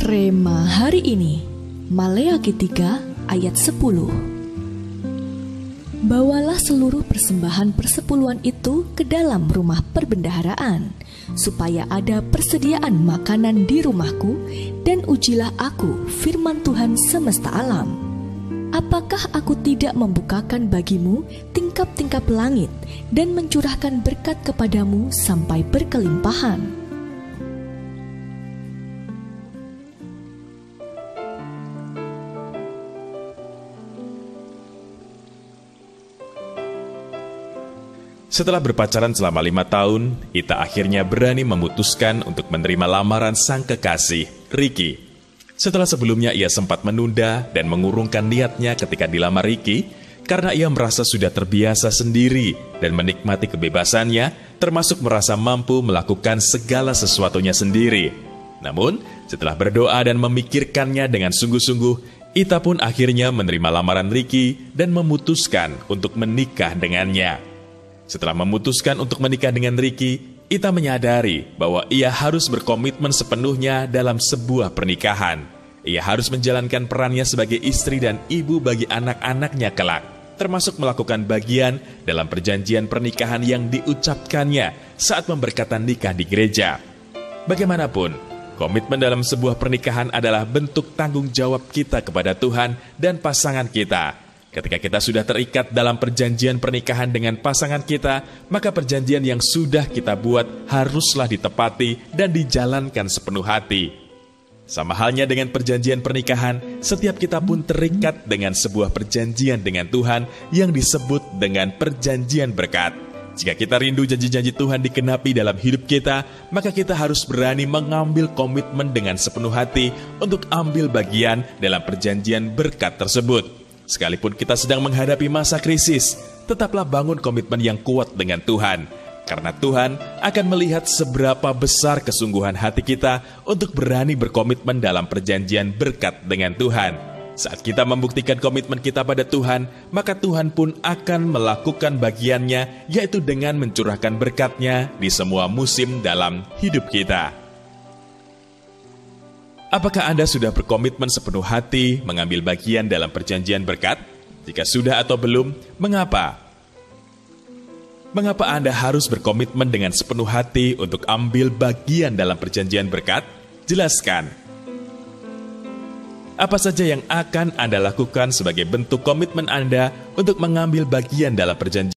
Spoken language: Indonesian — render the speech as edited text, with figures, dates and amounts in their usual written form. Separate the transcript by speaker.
Speaker 1: Rema hari ini, Maleakhi 3 ayat 10. Bawalah seluruh persembahan persepuluhan itu ke dalam rumah perbendaharaan, supaya ada persediaan makanan di rumahku, dan ujilah aku firman Tuhan semesta alam. Apakah aku tidak membukakan bagimu tingkap-tingkap langit dan mencurahkan berkat kepadamu sampai berkelimpahan?
Speaker 2: Setelah berpacaran selama 5 tahun, Ita akhirnya berani memutuskan untuk menerima lamaran sang kekasih, Ricky. Setelah sebelumnya ia sempat menunda dan mengurungkan niatnya ketika dilamar Ricky, karena ia merasa sudah terbiasa sendiri dan menikmati kebebasannya, termasuk merasa mampu melakukan segala sesuatunya sendiri. Namun, setelah berdoa dan memikirkannya dengan sungguh-sungguh, Ita pun akhirnya menerima lamaran Ricky dan memutuskan untuk menikah dengannya. Setelah memutuskan untuk menikah dengan Ricky, Ita menyadari bahwa ia harus berkomitmen sepenuhnya dalam sebuah pernikahan. Ia harus menjalankan perannya sebagai istri dan ibu bagi anak-anaknya kelak, termasuk melakukan bagian dalam perjanjian pernikahan yang diucapkannya saat pemberkatan nikah di gereja. Bagaimanapun, komitmen dalam sebuah pernikahan adalah bentuk tanggung jawab kita kepada Tuhan dan pasangan kita. Ketika kita sudah terikat dalam perjanjian pernikahan dengan pasangan kita, maka perjanjian yang sudah kita buat haruslah ditepati dan dijalankan sepenuh hati. Sama halnya dengan perjanjian pernikahan, setiap kita pun terikat dengan sebuah perjanjian dengan Tuhan yang disebut dengan perjanjian berkat. Jika kita rindu janji-janji Tuhan dikenapi dalam hidup kita, maka kita harus berani mengambil komitmen dengan sepenuh hati untuk ambil bagian dalam perjanjian berkat tersebut. Sekalipun kita sedang menghadapi masa krisis, tetaplah bangun komitmen yang kuat dengan Tuhan. Karena Tuhan akan melihat seberapa besar kesungguhan hati kita untuk berani berkomitmen dalam perjanjian berkat dengan Tuhan. Saat kita membuktikan komitmen kita pada Tuhan, maka Tuhan pun akan melakukan bagiannya, yaitu dengan mencurahkan berkat-Nya di semua musim dalam hidup kita. Apakah Anda sudah berkomitmen sepenuh hati mengambil bagian dalam perjanjian berkat? Jika sudah atau belum, mengapa? Mengapa Anda harus berkomitmen dengan sepenuh hati untuk ambil bagian dalam perjanjian berkat? Jelaskan. Apa saja yang akan Anda lakukan sebagai bentuk komitmen Anda untuk mengambil bagian dalam perjanjian?